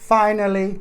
Finally,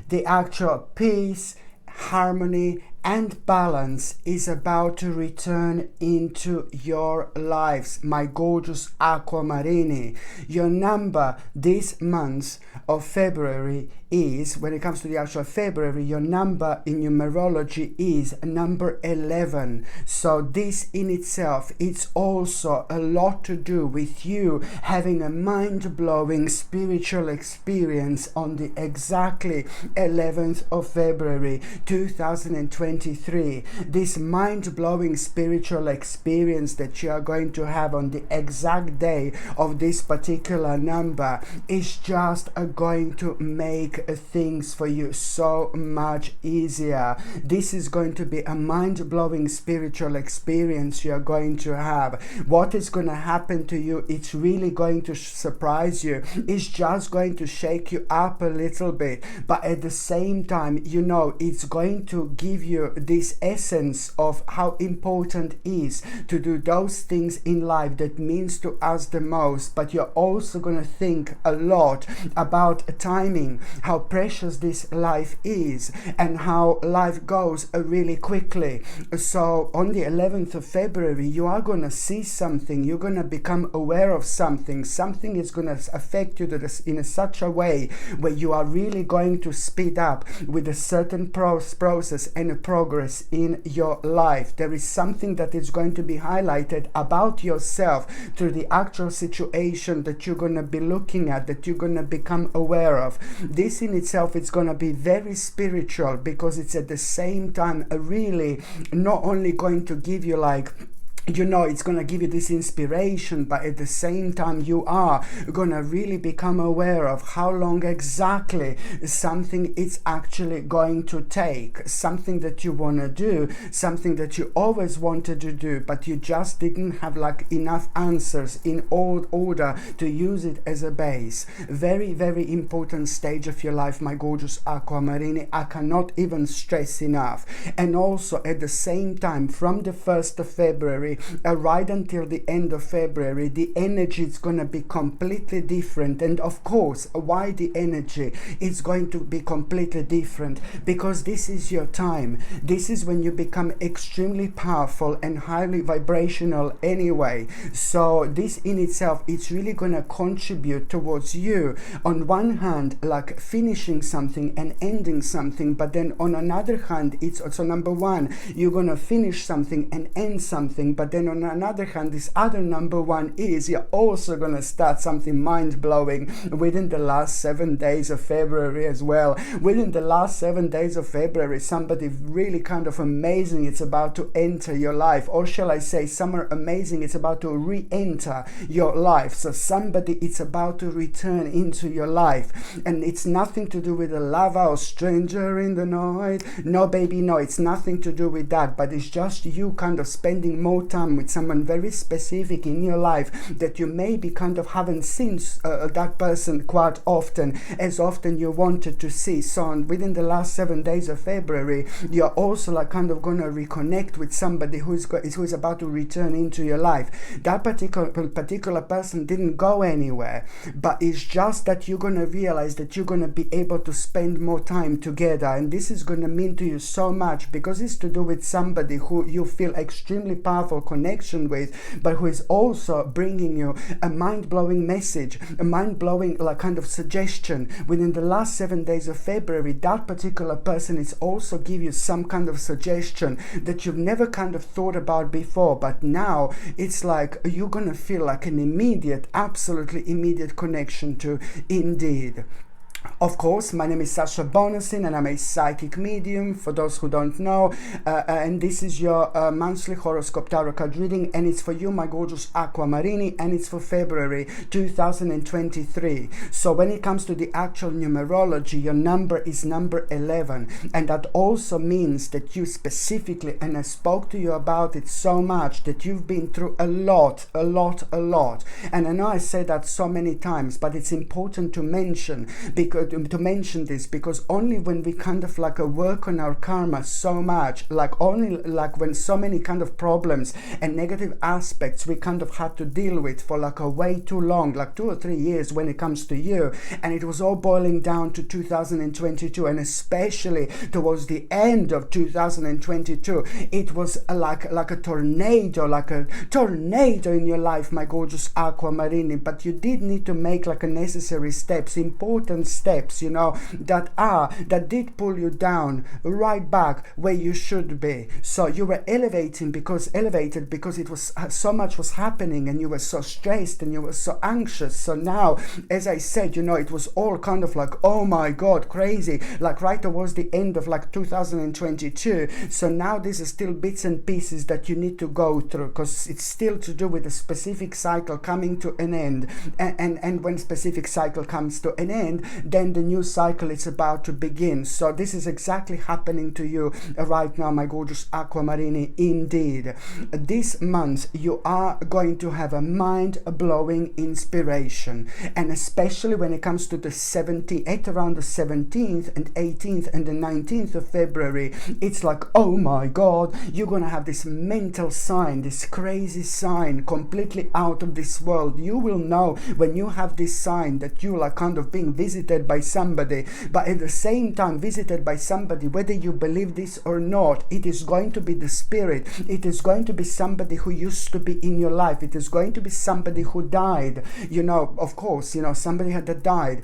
the actual peace, harmony, and balance is about to return into your lives, my gorgeous Aquamarini. Your number this month of February is, when it comes to the actual February, your number in numerology is number 11. So this in itself, it's also a lot to do with you having a mind-blowing spiritual experience on the exactly 11th of February 2023. This mind-blowing spiritual experience that you are going to have on the exact day of this particular number is just going to make things for you so much easier. This is going to be a mind-blowing spiritual experience you are going to have. What is going to happen to you, it's really going to surprise you. It's just going to shake you up a little bit, but at the same time, you know, it's going to give you this essence of how important it is to do those things in life that means to us the most. But you're also going to think a lot about timing, how precious this life is, and how life goes really quickly. So on the 11th of February, you are going to see something, you're going to become aware of something is going to affect you in such a way where you are really going to speed up with a certain process and progress in your life. There is something that is going to be highlighted about yourself through the actual situation that you're going to be looking at, that you're going to become aware of. This in itself is going to be very spiritual, because it's at the same time really not only going to give you, like, you know, it's going to give you this inspiration, but at the same time you are going to really become aware of how long exactly something is actually going to take. Something that you want to do, something that you always wanted to do, but you just didn't have like enough answers in order to use it as a base. Very, very important stage of your life, my gorgeous Aquamarini. I cannot even stress enough. And also at the same time, from the 1st of February right until the end of February, the energy is going to be completely different. And of course, why the energy is going to be completely different? Because this is your time. This is when you become extremely powerful and highly vibrational anyway. So this in itself, it's really going to contribute towards you, on one hand, like finishing something and ending something, but then on another hand, it's also, number one, you're going to finish something and end something, but then on another hand, this other number one is you're also going to start something mind-blowing within the last 7 days of February as well. Within the last 7 days of February, somebody really kind of amazing it's about to enter your life, or shall I say somewhere amazing it's about to re-enter your life. So somebody, it's about to return into your life, and it's nothing to do with a lover or stranger in the night. No baby, no, it's nothing to do with that, but it's just you kind of spending more time with someone very specific in your life that you maybe kind of haven't seen that person quite often, as often you wanted to see. So within the last 7 days of February, you're also like kind of going to reconnect with somebody who is about to return into your life. That particular person didn't go anywhere, but it's just that you're going to realize that you're going to be able to spend more time together, and this is going to mean to you so much, because it's to do with somebody who you feel extremely powerful connection with, but who is also bringing you a mind-blowing message, a mind-blowing like kind of suggestion. Within the last 7 days of February, that particular person is also give you some kind of suggestion that you've never kind of thought about before, but now it's like you're gonna feel like an immediate, absolutely immediate connection to. Indeed. Of course, my name is Sasha Bonasin and I'm a psychic medium, for those who don't know, and this is your monthly horoscope tarot card reading, and it's for you, my gorgeous Aquamarini, and it's for February 2023. So when it comes to the actual numerology, your number is number 11, and that also means that you specifically, and I spoke to you about it so much, that you've been through a lot, and I know I say that so many times, but it's important to mention, because because to mention this, because only when we kind of like work on our karma so much, like only like when so many kind of problems and negative aspects we kind of had to deal with for like a way too long, like 2 or 3 years when it comes to you, and it was all boiling down to 2022, and especially towards the end of 2022, it was like a tornado, in your life, my gorgeous Aquamarini. But you did need to make like a necessary steps, important steps, you know, that did pull you down right back where you should be. So you were elevated because it was so much was happening, and you were so stressed and you were so anxious. So now, as I said, you know, it was all kind of like, oh my God, crazy, like right towards the end of like 2022. So now these are still bits and pieces that you need to go through, because it's still to do with a specific cycle coming to an end, and when specific cycle comes to an end, then the new cycle is about to begin. So this is exactly happening to you right now, my gorgeous Aquamarini. Indeed, this month you are going to have a mind-blowing inspiration, and especially when it comes to the 17th, around the 17th and 18th and the 19th of February, it's like, oh my God, you're gonna have this mental sign, this crazy sign, completely out of this world. You will know when you have this sign that you are kind of being visited by somebody, but at the same time visited by somebody, whether you believe this or not, it is going to be the spirit. It is going to be somebody who used to be in your life. It is going to be somebody who died, you know, of course, you know, somebody that died,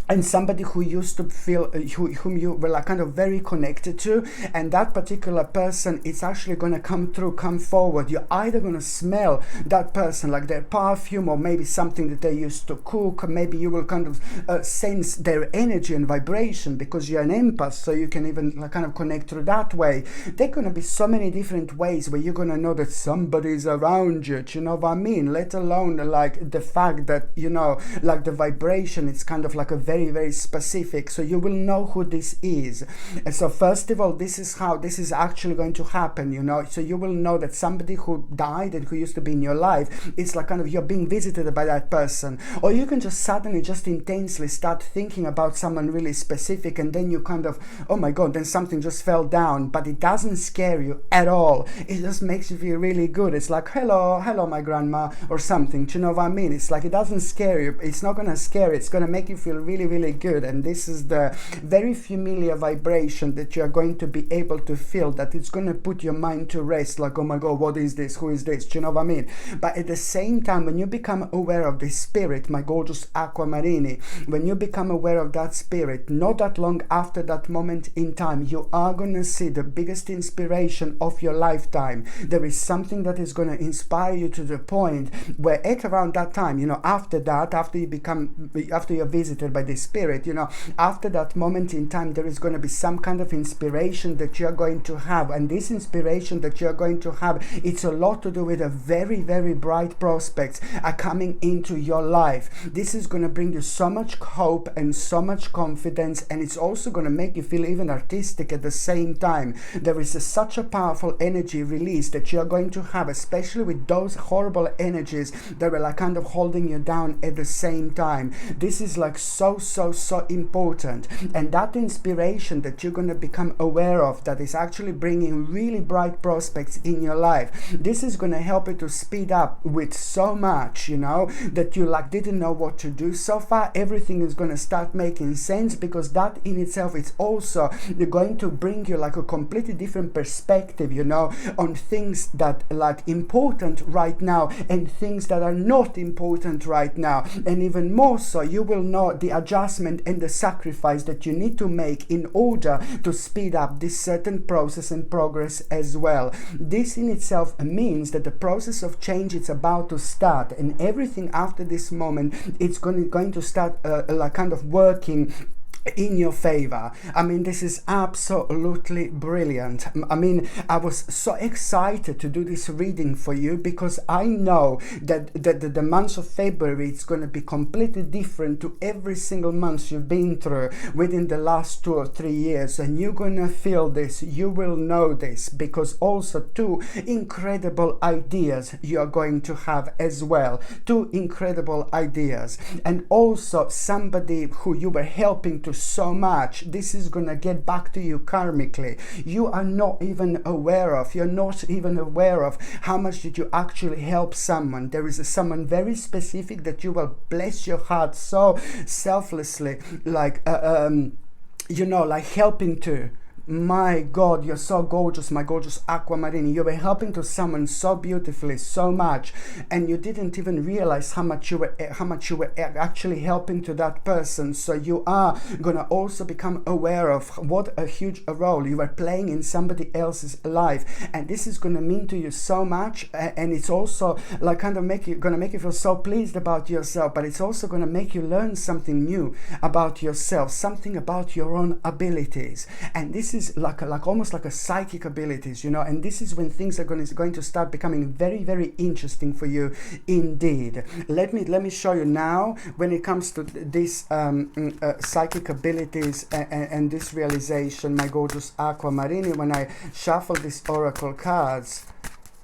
and somebody who used to feel, whom you were like kind of very connected to, and that particular person is actually going to come forward. You're either going to smell that person, like their perfume, or maybe something that they used to cook. Maybe you will kind of sense their energy and vibration, because you're an empath, so you can even like kind of connect through that way. There are going to be so many different ways where you're going to know that somebody's around you, do you know what I mean? Let alone like the fact that, you know, like the vibration, it's kind of like a very, very specific, so you will know who this is. And so first of all, this is how this is actually going to happen, you know. So you will know that somebody who died and who used to be in your life, it's like kind of you're being visited by that person. Or you can just suddenly just intensely start thinking about someone really specific, and then you kind of, oh my God, then something just fell down, but it doesn't scare you at all. It just makes you feel really good. It's like, hello my grandma, or something, do you know what I mean? It's like, it doesn't scare you. It's not gonna scare you. It's gonna make you feel really, really good. And this is the very familiar vibration that you are going to be able to feel, that it's going to put your mind to rest, like, oh my God, what is this, who is this, do you know what I mean? But at the same time, when you become aware of this spirit, my gorgeous Aquamarini, when you become aware of that spirit, not that long after that moment in time, you are going to see the biggest inspiration of your lifetime. There is something that is going to inspire you to the point where at around that time, you know, after you're visited by this spirit, you know, after that moment in time, there is going to be some kind of inspiration that you're going to have. And this inspiration that you're going to have, it's a lot to do with a very, very bright prospects are coming into your life. This is going to bring you so much hope and so much confidence, and it's also going to make you feel even artistic at the same time. There is such a powerful energy release that you're going to have, especially with those horrible energies that were like kind of holding you down at the same time. This is like so important. And that inspiration that you're going to become aware of, that is actually bringing really bright prospects in your life, this is going to help you to speed up with so much, you know, that you like didn't know what to do so far. Everything is going to start making sense, because that in itself is also going to bring you like a completely different perspective, you know, on things that like important right now and things that are not important right now. And even more so, you will know the adjustment and the sacrifice that you need to make in order to speed up this certain process and progress as well. This in itself means that the process of change is about to start, and everything after this moment, it's going to start like kind of working in your favor. I mean, this is absolutely brilliant. I mean, I was so excited to do this reading for you because I know that the month of February is going to be completely different to every single month you've been through within the last 2 or 3 years, and you're going to feel this, you will know this, because also 2 incredible ideas you are going to have as well. 2 incredible ideas, and also somebody who you were helping to so much, this is gonna get back to you karmically. You are not even aware of, you're not even aware of how much did you actually help someone. There is someone very specific that you will bless your heart so selflessly, like you know, like helping to. My God, you're so gorgeous, my gorgeous Aquamarini. You were helping to someone so beautifully, so much, and you didn't even realize how much you were actually helping to that person. So you are gonna also become aware of what a huge role you are playing in somebody else's life, and this is gonna mean to you so much. And it's also like kind of gonna make you feel so pleased about yourself, but it's also gonna make you learn something new about yourself, something about your own abilities. And this is like almost like a psychic abilities, you know, and this is when things are going to start becoming very, very interesting for you indeed. Let me show you now when it comes to this psychic abilities and this realization, my gorgeous Aquamarini. When I shuffled these oracle cards,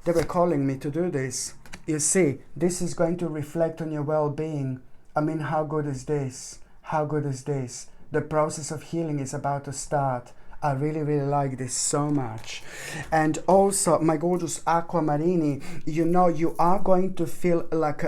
they were calling me to do this. You see, this is going to reflect on your well-being. I mean, how good is this? How good is this? The process of healing is about to start. I really, really like this so much. And also, my gorgeous Aquamarini, you know, you are going to feel like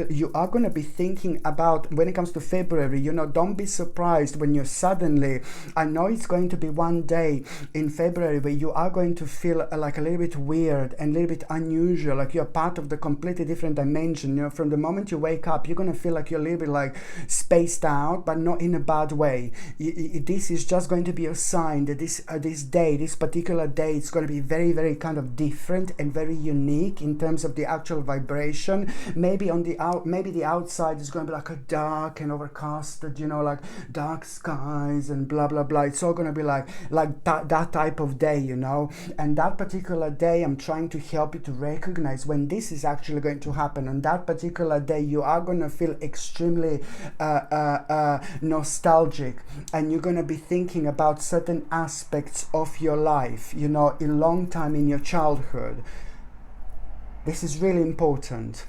you are going to be thinking about, when it comes to February, you know, don't be surprised when you suddenly, I know it's going to be one day in February where you are going to feel like a little bit weird and a little bit unusual, like you're part of the completely different dimension. You know, from the moment you wake up, you're going to feel like you're a little bit like spaced out, but not in a bad way. This is just going to be a sign that this particular day, it's going to be very, very kind of different and very unique in terms of the actual vibration. Maybe on the maybe the outside is going to be like a dark and overcasted, you know, like dark skies and blah blah blah. It's all going to be like that type of day, you know. And that particular day, I'm trying to help you to recognize when this is actually going to happen. On that particular day, you are going to feel extremely nostalgic, and you're going to be thinking about certain aspects of your life, you know, a long time in your childhood. This is really important.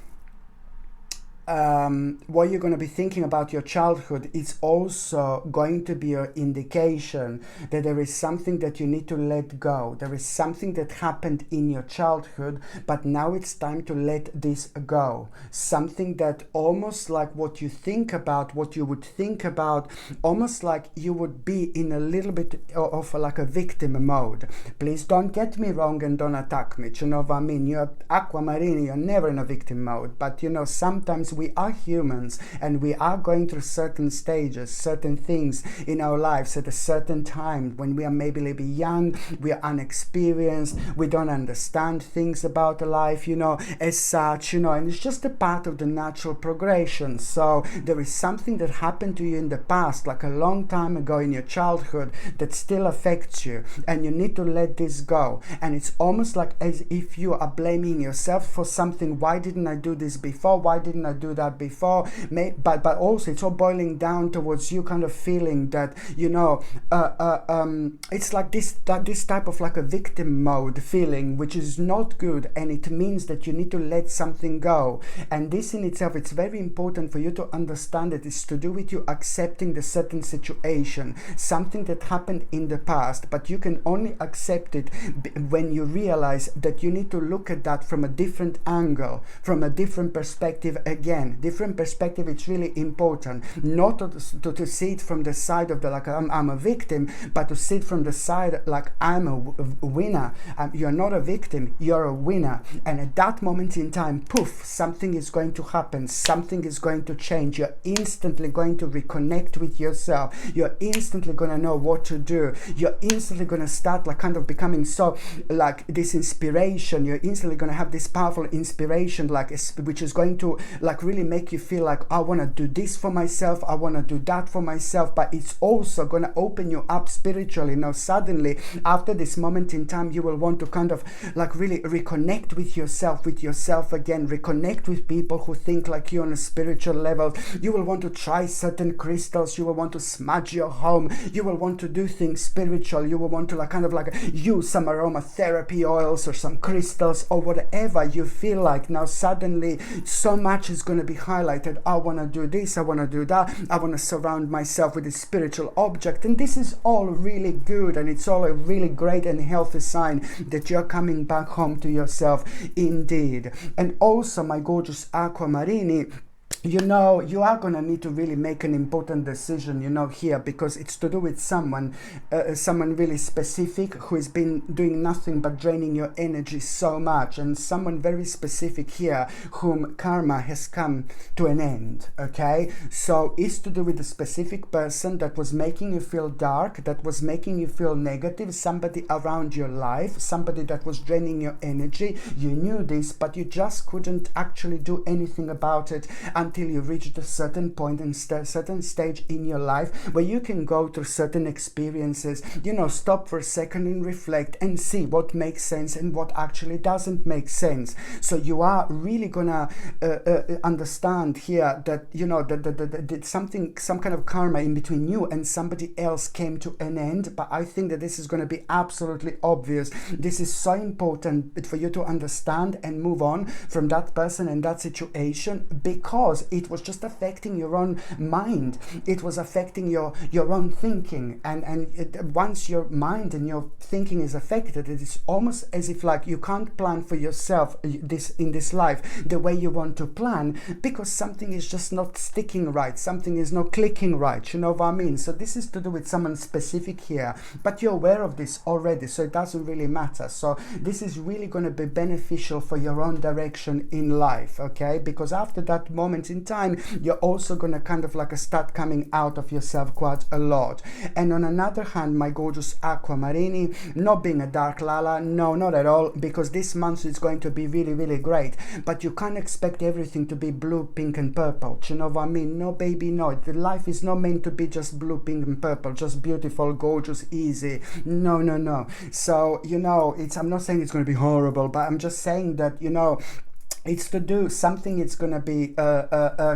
What you're going to be thinking about your childhood is also going to be an indication that there is something that you need to let go. There is something that happened in your childhood, but now it's time to let this go. Something that almost like what you think about, what you would think about, almost like you would be in a little bit of like a victim mode. Please don't get me wrong and don't attack me. You know what I mean? You're Aquamarini, you're never in a victim mode, but you know, sometimes we are humans and we are going through certain stages, certain things in our lives at a certain time when we are maybe a little bit young, we are unexperienced, we don't understand things about life, you know, as such, you know, and it's just a part of the natural progression. So there is something that happened to you in the past, like a long time ago in your childhood, that still affects you, and you need to let this go. And it's almost like as if you are blaming yourself for something. Why didn't I do this before? Why didn't I do that before? But also it's all boiling down towards you kind of feeling that, you know, it's like this type of like a victim mode feeling, which is not good, and it means that you need to let something go. And this in itself, it's very important for you to understand that it's to do with you accepting the certain situation, something that happened in the past, but you can only accept it when you realize that you need to look at that from a different angle, from a different perspective. Again, different perspective, it's really important. Not to see it from the side of the like I'm a victim, but to see it from the side like I'm a winner. You're not a victim, you're a winner. And at that moment in time, poof, something is going to happen, something is going to change. You're instantly going to reconnect with yourself. You're instantly going to know what to do. You're instantly going to start like kind of becoming so like this inspiration. You're instantly going to have this powerful inspiration, like which is going to like really make you feel like, I want to do this for myself, I want to do that for myself, but it's also going to open you up spiritually. Now suddenly after this moment in time, you will want to kind of like really reconnect with yourself again, reconnect with people who think like you on a spiritual level. You will want to try certain crystals, you will want to smudge your home, you will want to do things spiritual, you will want to like kind of like use some aromatherapy oils or some crystals or whatever you feel like. Now suddenly so much is going to be highlighted. I want to do this, I want to do that, I want to surround myself with a spiritual object, and this is all really good, and it's all a really great and healthy sign that you're coming back home to yourself indeed. And also, my gorgeous Aquamarini, you know, you are going to need to really make an important decision, you know, here, because it's to do with someone really specific who has been doing nothing but draining your energy so much, and someone very specific here whom karma has come to an end, okay? So it's to do with a specific person that was making you feel dark, that was making you feel negative, somebody around your life, somebody that was draining your energy. You knew this, but you just couldn't actually do anything about it until you reached a certain point and certain stage in your life where you can go through certain experiences, you know, stop for a second and reflect and see what makes sense and what actually doesn't make sense. So you are really gonna understand here that, you know, that some kind of karma in between you and somebody else came to an end. But I think that this is going to be absolutely obvious. This is so important for you to understand and move on from that person and that situation, because it was just affecting your own mind. It was affecting your own thinking, and once your mind and your thinking is affected, it is almost as if like you can't plan for yourself in this life the way you want to plan, because something is just not sticking right, something is not clicking right, you know what I mean? So this is to do with someone specific here, but you're aware of this already, so it doesn't really matter. So this is really going to be beneficial for your own direction in life, okay? Because after that moment in time, you're also going to kind of like start coming out of yourself quite a lot. And on another hand, my gorgeous Aquamarini, not being a dark lala, no, not at all, because this month is going to be really, really great, but you can't expect everything to be blue, pink and purple, do you know what I mean? No, baby, no. The life is not meant to be just blue, pink and purple, just beautiful, gorgeous, easy. No, no, no. So, you know, I'm not saying it's going to be horrible, but I'm just saying that, you know, it's to do something, it's going to be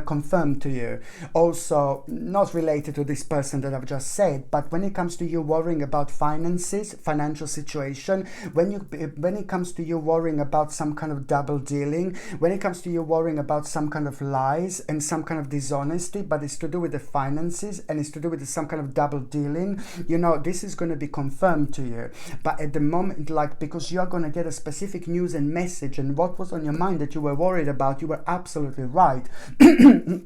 confirmed to you. Also, not related to this person that I've just said, but when it comes to you worrying about finances, financial situation, when it comes to you worrying about some kind of double dealing, when it comes to you worrying about some kind of lies and some kind of dishonesty, but it's to do with the finances and it's to do with some kind of double dealing, you know, this is going to be confirmed to you. But at the moment, like, because you're going to get a specific news and message, and what was on your mind that you were worried about, you were absolutely right.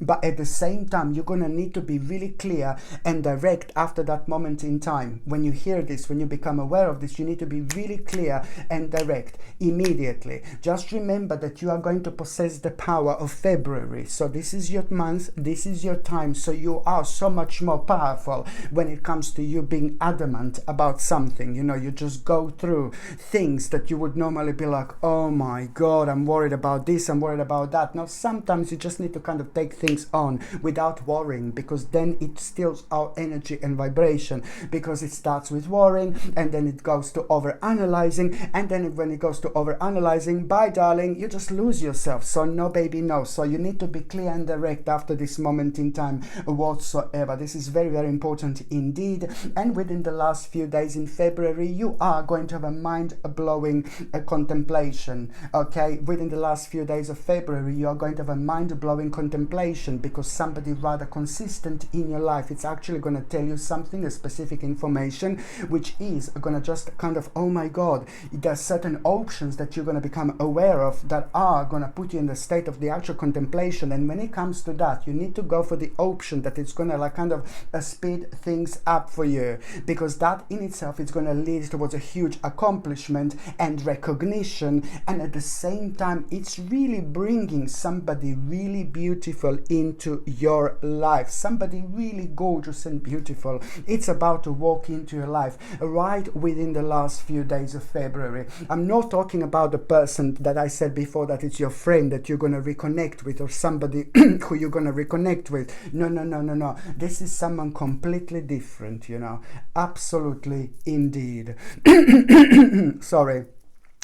But at the same time, you're going to need to be really clear and direct after that moment in time. When you hear this, when you become aware of this, you need to be really clear and direct immediately. Just remember that you are going to possess the power of February. So this is your month, this is your time, so you are so much more powerful when it comes to you being adamant about something. You know, you just go through things that you would normally be like, oh my God, I'm worried about this, I'm worried about that. Now sometimes you just need to kind of take things on without worrying, because then it steals our energy and vibration, because it starts with worrying and then it goes to over analyzing, and then when it goes to over analyzing, bye darling, you just lose yourself. So no, baby, no. So you need to be clear and direct after this moment in time whatsoever. This is very, very important indeed. And within the last few days in February, you are going to have a mind-blowing contemplation, okay? Within the last few days of February, you are going to have a mind-blowing contemplation, because somebody rather consistent in your life, it's actually going to tell you something, a specific information, which is going to just kind of, oh my God, there's certain options that you're going to become aware of that are going to put you in the state of the actual contemplation. And when it comes to that, you need to go for the option that it's going to like kind of speed things up for you, because that in itself is going to lead towards a huge accomplishment and recognition, and at the same time it's it's really bringing somebody really beautiful into your life, somebody really gorgeous and beautiful. It's about to walk into your life right within the last few days of February. I'm not talking about the person that I said before, that it's your friend that you're going to reconnect with, or somebody who you're going to reconnect with. No. This is someone completely different, you know. Absolutely, indeed.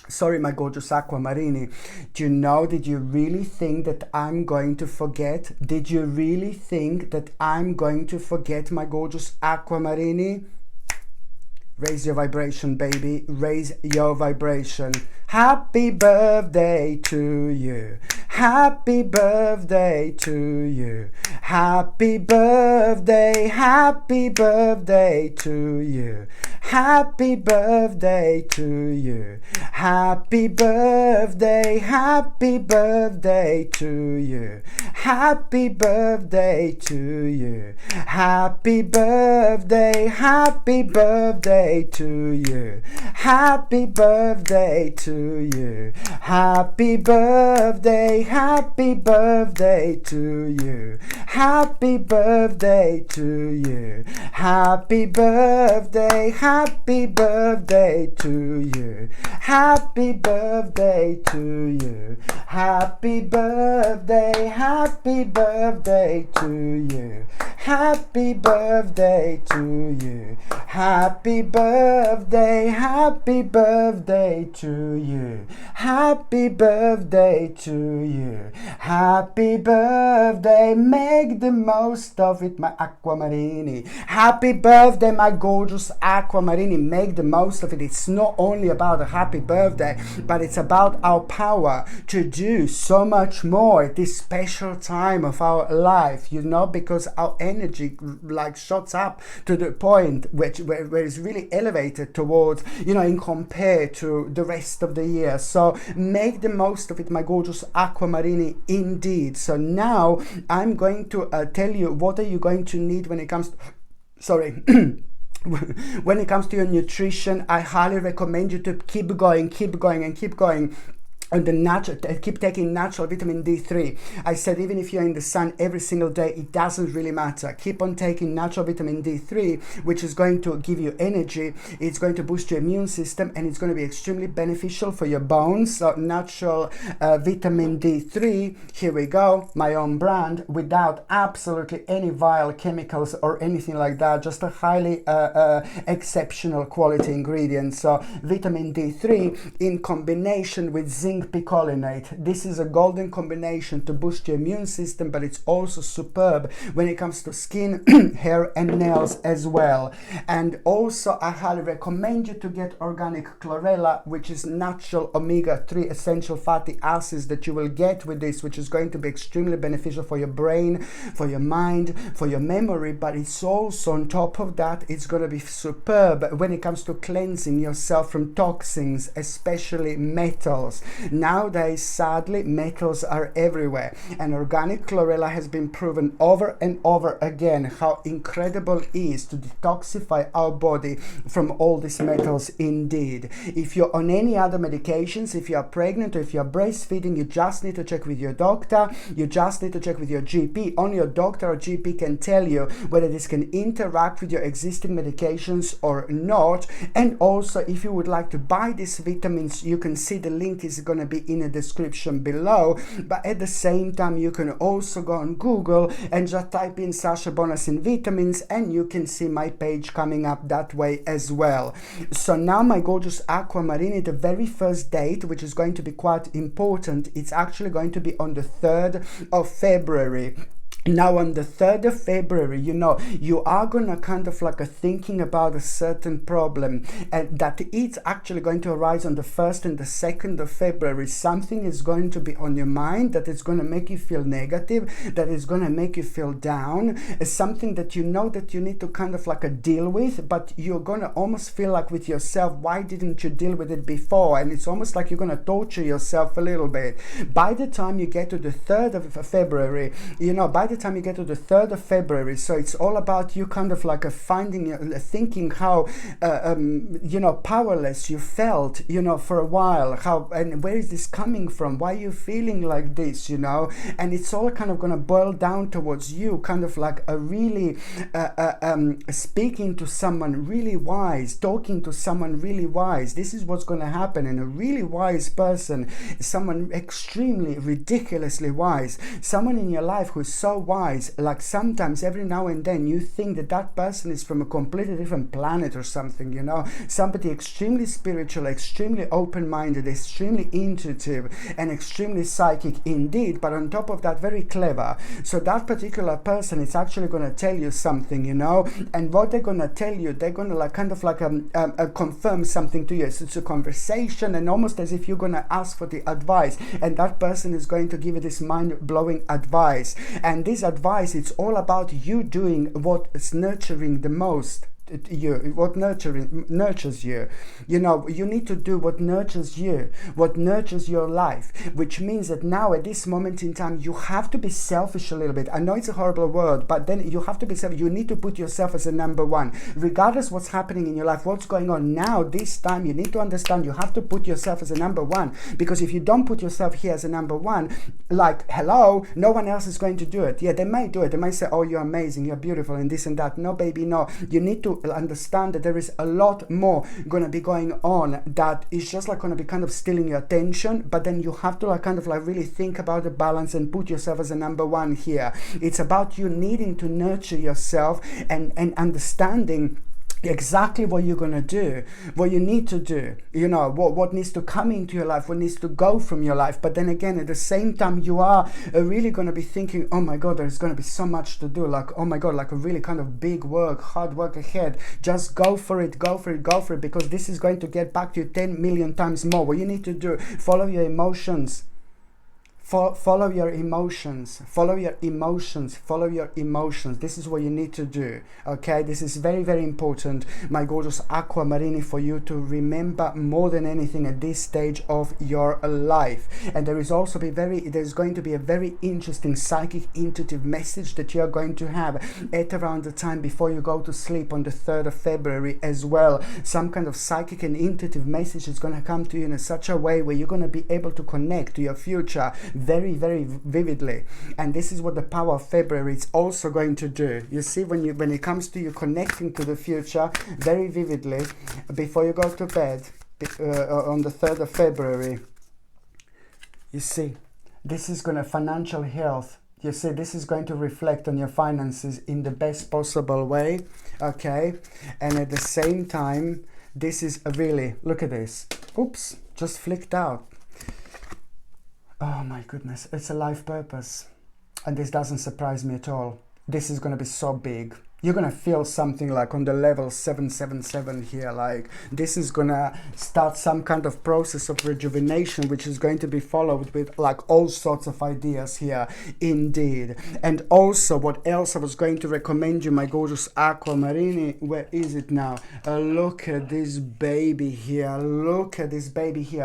Sorry, my gorgeous Aquamarini. Do you know, did you really think that I'm going to forget? Did you really think that I'm going to forget, my gorgeous Aquamarini? Raise your vibration, baby. Raise your vibration. Happy birthday to you. Happy birthday to you. Happy birthday, happy birthday to you. Happy birthday to you. Happy birthday, happy birthday to you. Happy birthday to you. Happy birthday, happy birthday to you. Happy birthday to you. Happy birthday, happy birthday to you. Happy birthday to you. Happy birthday, happy birthday to you. Happy birthday to you. Happy birthday, happy birthday to you. Happy birthday to you. Happy birthday, happy birthday to you. Happy birthday to you. Happy birthday, make the most of it, my Aquamarini. Happy birthday, my gorgeous Aquamarini, make the most of it. It's not only about a happy birthday, but it's about our power to do so much more at this special time of our life, you know, because our energy like shots up to the point where it's really elevated towards, you know, in compared to the rest of the year. So make the most of it, my gorgeous Aquamarini, indeed. So now I'm going to tell you what are you going to need when it comes to, when it comes to your nutrition. I highly recommend you to keep going and keep taking natural vitamin D3. I said, even if you're in the sun every single day, it doesn't really matter. Keep on taking natural vitamin D3, which is going to give you energy. It's going to boost your immune system, and it's going to be extremely beneficial for your bones. So natural vitamin D3, here we go, my own brand, without absolutely any vile chemicals or anything like that, just a highly exceptional quality ingredient. So vitamin D3 in combination with zinc picolinate. This is a golden combination to boost your immune system, but it's also superb when it comes to skin, hair and nails as well. And also I highly recommend you to get organic chlorella, which is natural omega-3 essential fatty acids that you will get with this, which is going to be extremely beneficial for your brain, for your mind, for your memory. But it's also, on top of that, it's going to be superb when it comes to cleansing yourself from toxins, especially metals. Nowadays, sadly, metals are everywhere, and organic chlorella has been proven over and over again how incredible it is to detoxify our body from all these metals indeed. If you're on any other medications, if you're pregnant or if you're breastfeeding, you just need to check with your doctor, you just need to check with your GP. Only your doctor or GP can tell you whether this can interact with your existing medications or not. And also, if you would like to buy these vitamins, you can see the link is going to be in the description below. But at the same time, you can also go on Google and just type in Sasha Bonasin vitamins, and you can see my page coming up that way as well. So now, my gorgeous Aquamarini, the very first date, which is going to be quite important, it's actually going to be on the 3rd of February. Now on the 3rd of February, you know, you are gonna kind of like thinking about a certain problem, and that it's actually going to arise on the 1st and the 2nd of February. Something is going to be on your mind that is going to make you feel negative, that is going to make you feel down. It's something that you know that you need to kind of like deal with, but you're going to almost feel like with yourself, why didn't you deal with it before? And it's almost like you're going to torture yourself a little bit. By the time you get to the 3rd of February, you know, by the time you get to the 3rd of February, so it's all about you kind of like thinking how, powerless you felt, for a while, and where is this coming from? Why are you feeling like this, And it's all kind of going to boil down towards you, kind of like a really speaking to someone really wise, talking to someone really wise. This is what's going to happen. And a really wise person, someone extremely ridiculously wise, someone in your life who's so wise, like sometimes every now and then you think that person is from a completely different planet or something, somebody extremely spiritual, extremely open-minded, extremely intuitive, and extremely psychic indeed, but on top of that very clever. So that particular person is actually going to tell you something, and what they're going to tell you, they're going to confirm something to you. So it's a conversation, and almost as if you're going to ask for the advice, and that person is going to give you this mind-blowing advice. And this advice, it's all about you doing what is nurturing the most. What nurtures you. You need to do what nurtures you, what nurtures your life, which means that now at this moment in time you have to be selfish a little bit. I know it's a horrible word, but then you have to be selfish. You need to put yourself as a number one, regardless what's happening in your life, what's going on now. This time you need to understand you have to put yourself as a number one, because if you don't put yourself here as a number one, like hello, no one else is going to do it. Yeah, they may do it. They might say, oh, you're amazing, you're beautiful, and this and that. No, baby, no. You need to understand that there is a lot more going to be going on that is just like going to be kind of stealing your attention, but then you have to really think about the balance and put yourself as a number one here. It's about you needing to nurture yourself and understanding exactly what you're going to do, what you need to do, what needs to come into your life, what needs to go from your life. But then again, at the same time, you are really going to be thinking, oh my God, there's going to be so much to do, like, oh my God, like a really kind of big work, hard work ahead. Just go for it, because this is going to get back to you 10 million times more. What you need to do, follow your emotions. Follow your emotions. This is what you need to do. Okay, this is very, very important, my gorgeous Aquamarini, for you to remember more than anything at this stage of your life. And there's going to be a very interesting psychic intuitive message that you're going to have at around the time before you go to sleep on the 3rd of February as well. Some kind of psychic and intuitive message is going to come to you in such a way where you're going to be able to connect to your future very, very vividly. And this is what the power of February is also going to do. You see, when it comes to you connecting to the future very vividly before you go to bed on the 3rd of February, you see, this is going to financial health. You see, this is going to reflect on your finances in the best possible way. Okay, and at the same time, this is really, look at this. Oops, just flicked out. Oh my goodness, it's a life purpose. And this doesn't surprise me at all. This is going to be so big. You're going to feel something like on the level 777 here, like this is going to start some kind of process of rejuvenation, which is going to be followed with like all sorts of ideas here, indeed. And also, what else I was going to recommend you, my gorgeous Aquamarini, where is it now? Look at this baby here.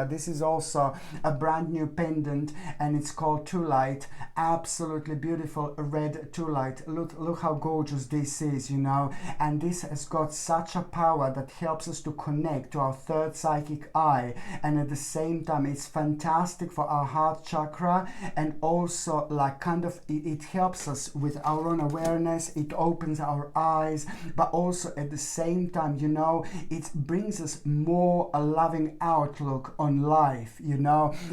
This is also a brand new pendant, and it's called Two Light. Absolutely beautiful red Two Light. Look how gorgeous this is. And this has got such a power that helps us to connect to our third psychic eye, and at the same time it's fantastic for our heart chakra, and also like kind of it helps us with our own awareness. It opens our eyes, but also at the same time, it brings us more a loving outlook on life,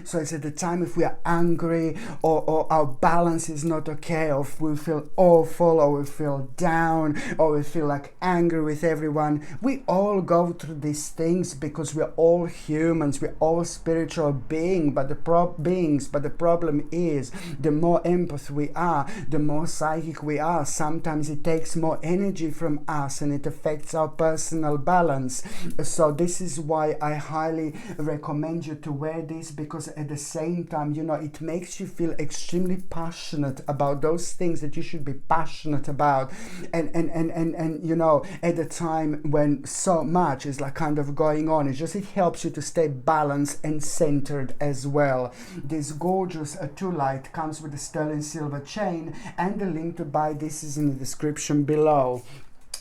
so it's at the time if we are angry or our balance is not okay, or if we feel awful, or we feel down, or we feel like angry with everyone. We all go through these things because we're all humans, we're all spiritual beings, but the problem is the more empath we are, the more psychic we are. Sometimes it takes more energy from us and it affects our personal balance. So this is why I highly recommend you to wear this, because at the same time, it makes you feel extremely passionate about those things that you should be passionate about. And and you know, at the time when so much is like kind of going on, it helps you to stay balanced and centered as well. This gorgeous light comes with a sterling silver chain, and the link to buy this is in the description below.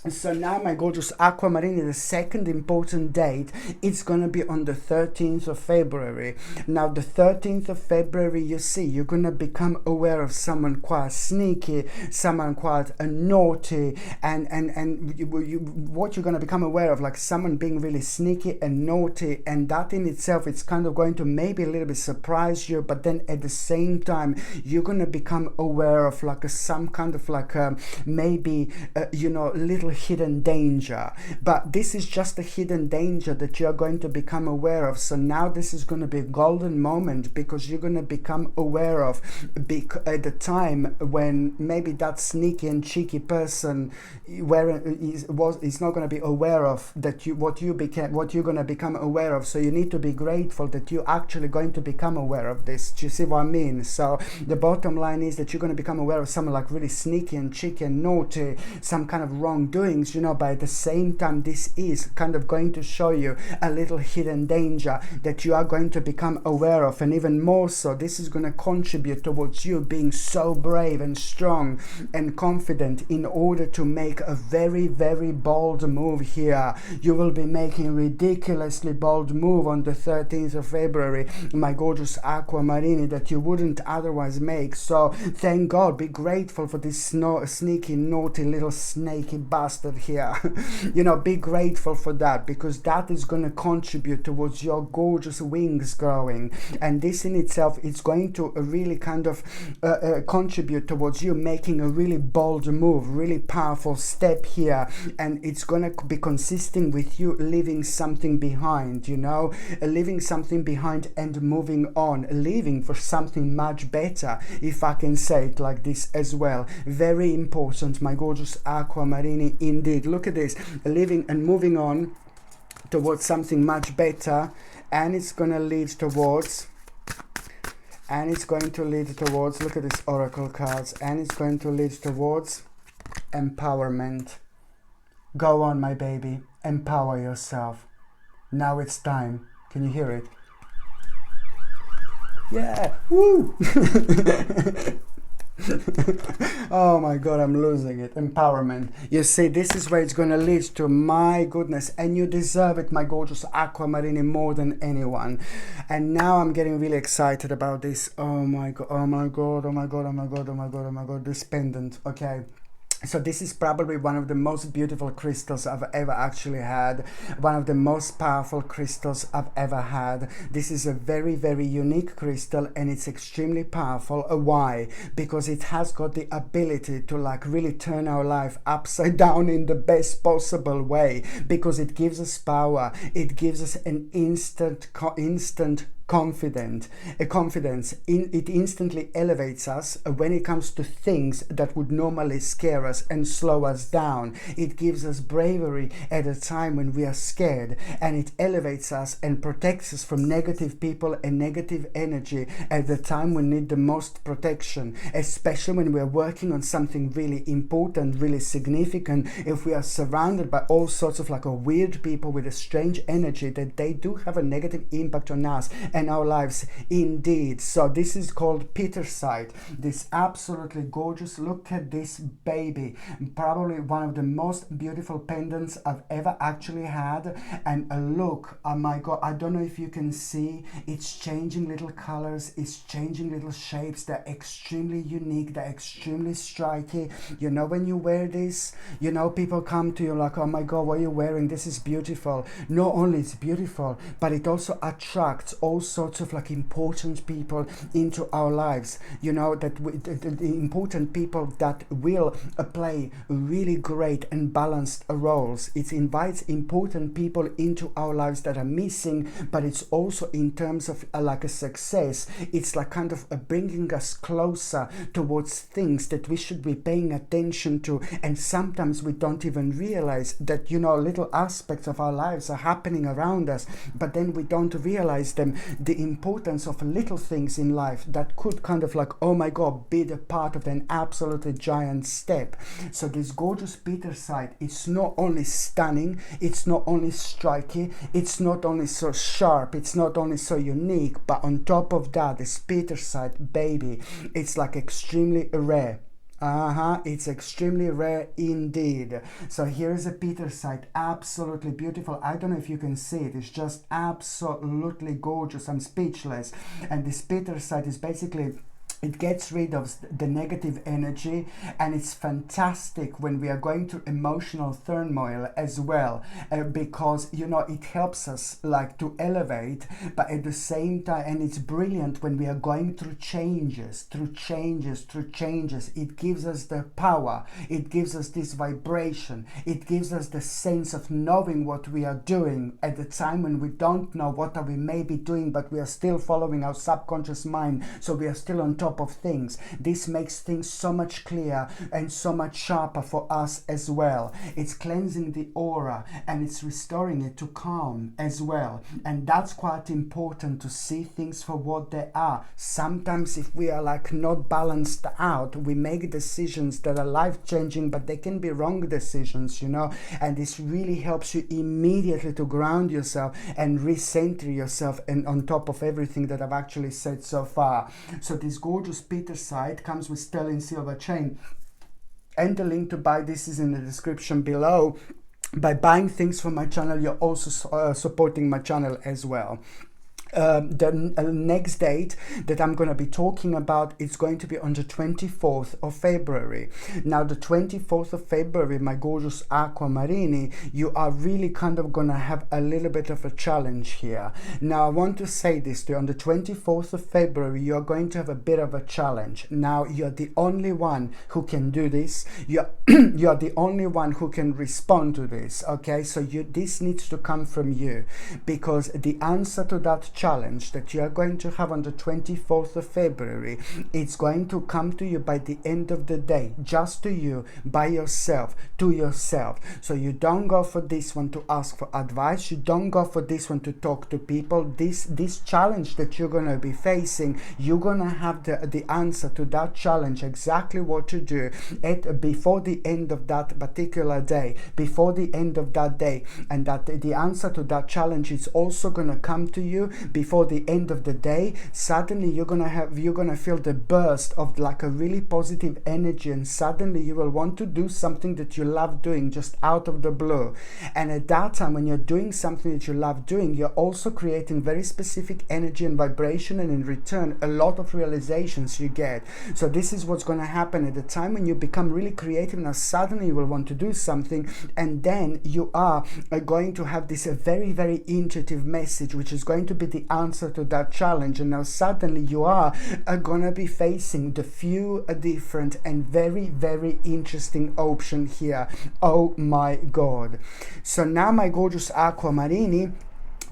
So now, my gorgeous Aquamarini, the second important date, it's going to be on the 13th of February. Now, the 13th of February, you see, you're going to become aware of someone quite sneaky, someone quite naughty, and what you're going to become aware of, like someone being really sneaky and naughty, and that in itself, it's kind of going to maybe a little bit surprise you, but then at the same time, you're going to become aware of like some kind of like maybe, you know, little hidden danger. But this is just a hidden danger that you're going to become aware of. So now this is going to be a golden moment, because you're going to become aware of at the time when maybe that sneaky and cheeky person is not going to be aware of that what you're going to become aware of. So you need to be grateful that you're actually going to become aware of this. Do you see what I mean? So the bottom line is that you're going to become aware of someone like really sneaky and cheeky and naughty, some kind of wrongdoing, you know, but at the same time, this is kind of going to show you a little hidden danger that you are going to become aware of. And even more so, this is going to contribute towards you being so brave and strong and confident in order to make a very, very bold move here. You will be making a ridiculously bold move on the 13th of February, my gorgeous Aquamarini, that you wouldn't otherwise make. So thank God, be grateful for this sneaky, naughty little snaky bastard here. You know, be grateful for that, because that is going to contribute towards your gorgeous wings growing, and this in itself is going to really kind of contribute towards you making a really bold move, really powerful step here, and it's going to be consisting with you leaving something behind, you know, leaving something behind and moving on, leaving for something much better, if I can say it like this as well. Very important, my gorgeous Aquamarini, indeed. Look at this, living and moving on towards something much better, and it's going to lead towards, look at this oracle cards, and it's going to lead towards empowerment. Go on, my baby, empower yourself. Now it's time. Can you hear it? Yeah, woo! Oh my God, I'm losing it. Empowerment. You see, this is where it's going to lead to, my goodness, and you deserve it, my gorgeous Aquamarini, more than anyone. And now I'm getting really excited about this. Oh my God, oh my God, oh my God, oh my God, oh my God, oh my God, this pendant, okay? So this is probably one of the most beautiful crystals I've ever actually had, one of the most powerful crystals I've ever had. This is a very, very unique crystal, and it's extremely powerful. Why? Because it has got the ability to like really turn our life upside down in the best possible way, because it gives us power. It gives us an instant confidence. It instantly elevates us when it comes to things that would normally scare us and slow us down. It gives us bravery at a time when we are scared, and it elevates us and protects us from negative people and negative energy at the time we need the most protection, especially when we are working on something really important, really significant. If we are surrounded by all sorts of like a weird people with a strange energy, that they do have a negative impact on us and our lives indeed. So this is called Petersite. This absolutely gorgeous, look at this baby, probably one of the most beautiful pendants I've ever actually had. And look, oh my God, I don't know if you can see, it's changing little colors, it's changing little shapes. They're extremely unique, they're extremely striking. You know, when you wear this, you know, people come to you like, oh my God, what are you wearing? This is beautiful. Not only it's beautiful, but it also attracts all sorts of like important people into our lives, you know, that the important people that will play really great and balanced roles. It invites important people into our lives that are missing, but it's also in terms of like a success, it's like kind of bringing us closer towards things that we should be paying attention to. And sometimes we don't even realize that, you know, little aspects of our lives are happening around us, but then we don't realize them. the importance of little things in life that could kind of like, oh my God, be the part of an absolutely giant step. So this gorgeous bitter side, it's not only stunning, it's not only striking, it's not only so sharp, it's not only so unique, but on top of that, this bitter side, baby, it's like extremely rare. It's extremely rare indeed. So here's a bitter side, absolutely beautiful. I don't know if you can see it, it's just absolutely gorgeous. I'm speechless. And this bitter side is basically, it gets rid of the negative energy, and it's fantastic when we are going through emotional turmoil as well, because you know, it helps us like to elevate, but at the same time, and it's brilliant when we are going through changes. It gives us the power, it gives us this vibration, it gives us the sense of knowing what we are doing at the time when we don't know what are we maybe doing, but we are still following our subconscious mind, so we are still on top of things. This makes things so much clearer and so much sharper for us as well. It's cleansing the aura and it's restoring it to calm as well, and that's quite important, to see things for what they are. Sometimes if we are like not balanced out, we make decisions that are life-changing, but they can be wrong decisions, you know, and this really helps you immediately to ground yourself and recenter yourself, and on top of everything that I've actually said so far. So this gorgeous bitter side comes with sterling silver chain, and the link to buy this is in the description below. By buying things from my channel, you're also supporting my channel as well. The next date that I'm going to be talking about is going to be on the 24th of February. Now the 24th of February, my gorgeous Aquamarini, you are really kind of going to have a little bit of a challenge here. Now I want to say this to you, on the 24th of February you are going to have a bit of a challenge. Now you're the only one who can do this, you're the only one who can respond to this, okay? So this needs to come from you, because the answer to that challenge that you are going to have on the 24th of February, it's going to come to you by the end of the day, just to you, by yourself, to yourself. So you don't go for this one to ask for advice, you don't go for this one to talk to people. This challenge that you're going to be facing, you're going to have the answer to that challenge, exactly what to do before the end of that particular day, before the end of that day, and that the answer to that challenge is also going to come to you before the end of the day. Suddenly you're gonna feel the burst of like a really positive energy, and suddenly you will want to do something that you love doing just out of the blue. And at that time, when you're doing something that you love doing, you're also creating very specific energy and vibration, and in return a lot of realizations you get. So this is what's going to happen at the time when you become really creative. Now suddenly you will want to do something, and then you are going to have this very, very intuitive message, which is going to be the answer to that challenge. And now suddenly you are gonna be facing the few different and very, very interesting option here. Oh my God. So now, my gorgeous Aquamarini,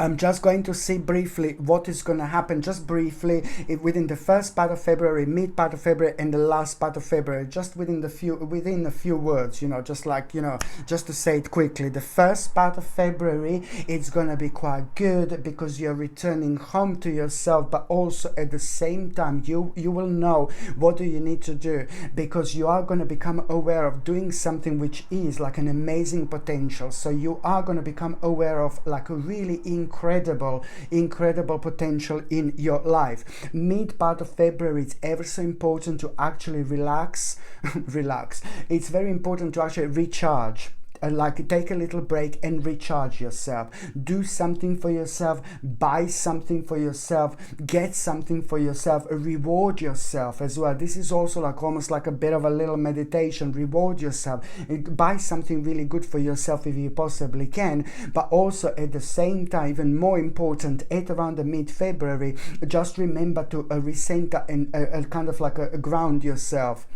I'm just going to see briefly what is going to happen, just briefly, within the first part of February, mid part of February, and the last part of February, just within a few words, you know, just like, you know, just to say it quickly. The first part of February, it's going to be quite good because you're returning home to yourself, but also at the same time, you will know what do you need to do, because you are going to become aware of doing something which is like an amazing potential. So you are going to become aware of like a really incredible potential in your life. Mid part of February, it's ever so important to actually relax. It's very important to actually recharge. Like take a little break and recharge yourself. Do something for yourself, buy something for yourself, get something for yourself, reward yourself as well. This is also like almost like a bit of a little meditation. Reward yourself, buy something really good for yourself if you possibly can, but also at the same time, even more important, at around the mid-February, just remember to recenter and kind of like ground yourself.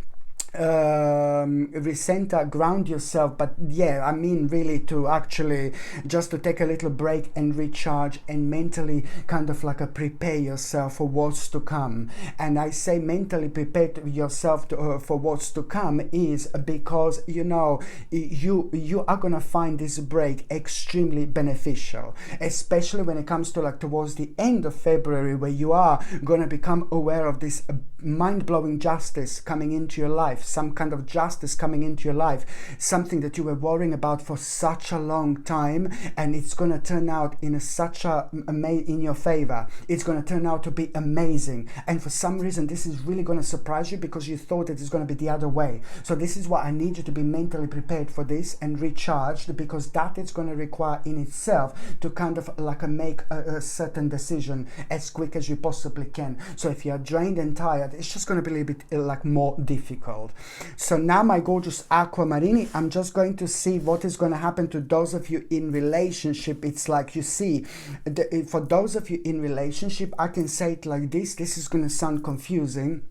recenter, ground yourself, but yeah, I mean really to actually just to take a little break and recharge and mentally kind of like prepare yourself for what's to come. And I say mentally prepare yourself for what's to come is because you know you are gonna find this break extremely beneficial, especially when it comes to like towards the end of February, where you are gonna become aware of this mind-blowing justice coming into your life, some kind of justice coming into your life, something that you were worrying about for such a long time, and it's going to turn out in in your favor. It's going to turn out to be amazing, and for some reason this is really going to surprise you because you thought it is going to be the other way. So this is why I need you to be mentally prepared for this and recharged, because that is going to require in itself to kind of like make a certain decision as quick as you possibly can. So if you are drained and tired, it's just going to be a little bit like more difficult. So now, my gorgeous Aquamarini, I'm just going to see what is going to happen to those of you in relationship. It's like, you see, for those of you in relationship, I can say it like this. This is going to sound confusing,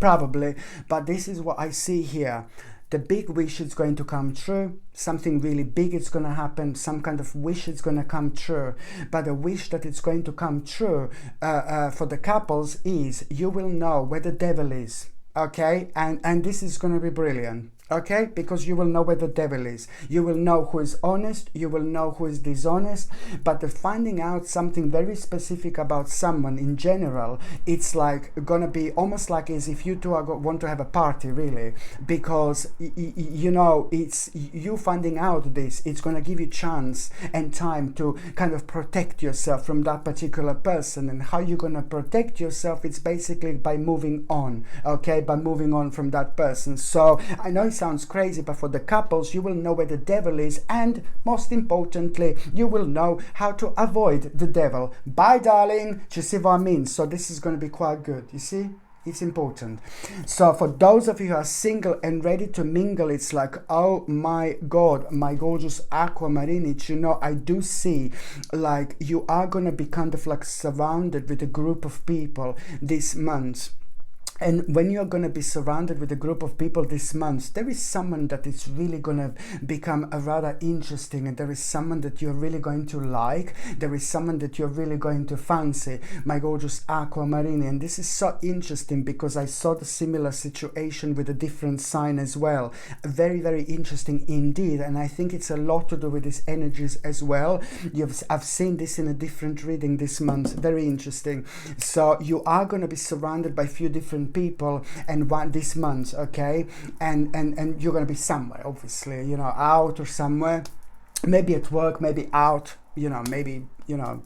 probably, but this is what I see here. The big wish is going to come true. Something really big is going to happen. Some kind of wish is going to come true. But the wish that it's going to come true for the couples is you will know where the devil is. Okay? And this is going to be brilliant. Okay, because you will know where the devil is. You will know who is honest, you will know who is dishonest, but the finding out something very specific about someone in general, it's like gonna be almost like as if you two are want to have a party, really, because you know, it's you finding out this, it's gonna give you chance and time to kind of protect yourself from that particular person. And how you're gonna protect yourself, it's basically by moving on, okay, by moving on from that person. So I know it's sounds crazy, but for the couples, you will know where the devil is, and most importantly, you will know how to avoid the devil. Bye, darling. Do you see what I mean? So this is going to be quite good. You see? It's important. So for those of you who are single and ready to mingle, it's like, oh my God, my gorgeous Aquamarini, you know, I do see like you are going to be kind of like surrounded with a group of people this month. And when you're going to be surrounded with a group of people this month, there is someone that is really going to become rather interesting, and there is someone that you're really going to like. There is someone that you're really going to fancy, my gorgeous Aquamarini. And this is so interesting because I saw the similar situation with a different sign as well. Very, very interesting indeed. And I think it's a lot to do with these energies as well. I've seen this in a different reading this month. Very interesting. So you are going to be surrounded by a few different people and one this month, okay, and you're gonna be somewhere, obviously, you know, out or somewhere, maybe at work, maybe out, you know, maybe, you know,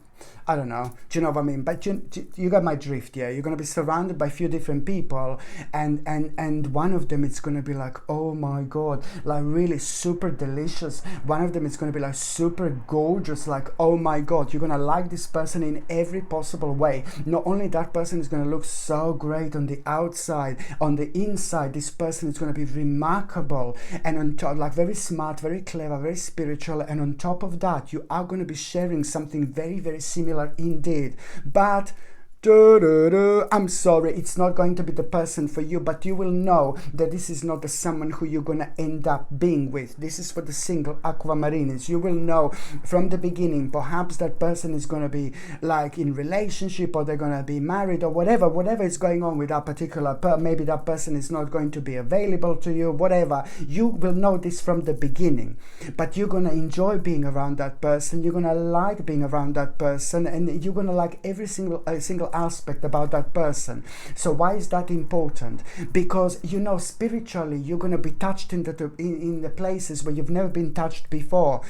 I don't know, do you know what I mean? But you got my drift. Yeah, you're gonna be surrounded by a few different people, and one of them is gonna be like, oh my God, like really super delicious. One of them is gonna be like super gorgeous, like, oh my God, you're gonna like this person in every possible way. Not only that person is gonna look so great on the outside, on the inside, this person is gonna be remarkable, and on top, like very smart, very clever, very spiritual, and on top of that, you are gonna be sharing something very, very similar indeed. But I'm sorry, it's not going to be the person for you, but you will know that this is not the someone who you're going to end up being with. This is for the single Aquamarinis. You will know from the beginning, perhaps that person is going to be like in relationship, or they're going to be married, or whatever is going on with that particular maybe that person is not going to be available to you, whatever. You will know this from the beginning, but you're going to enjoy being around that person. You're going to like being around that person, and you're going to like every single aspect about that person. So why is that important? Because, you know, spiritually you're going to be touched in the places where you've never been touched before.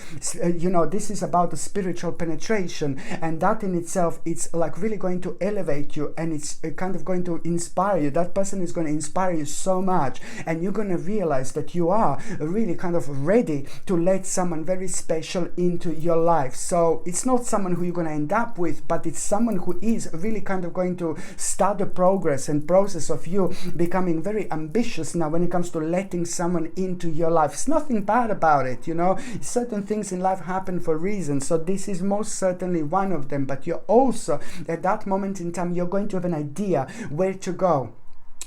You know, this is about the spiritual penetration, and that in itself, it's like really going to elevate you, and it's kind of going to inspire you. That person is going to inspire you so much, and you're going to realize that you are really kind of ready to let someone very special into your life. So it's not someone who you're going to end up with, but it's someone who is really kind of going to start the progress and process of you becoming very ambitious now when it comes to letting someone into your life. There's nothing bad about it, you know. Certain things in life happen for reasons, so this is most certainly one of them. But you're also, at that moment in time, you're going to have an idea where to go.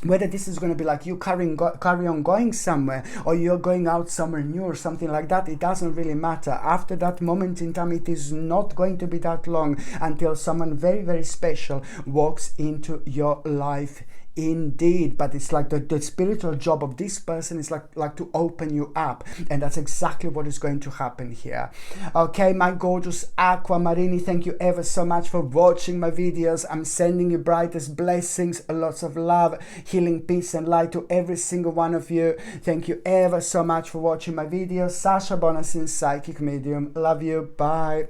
whether this is going to be like you carry on going somewhere, or you're going out somewhere new or something like that, it doesn't really matter. After that moment in time, it is not going to be that long until someone very, very special walks into your life indeed. But it's like the spiritual job of this person is like to open you up, and that's exactly what is going to happen here. Okay, my gorgeous Aquamarini, thank you ever so much for watching my videos. I'm sending you brightest blessings, lots of love, healing, peace and light to every single one of you. Thank you ever so much for watching my videos. Sasha Bonasin, psychic medium. Love you. Bye.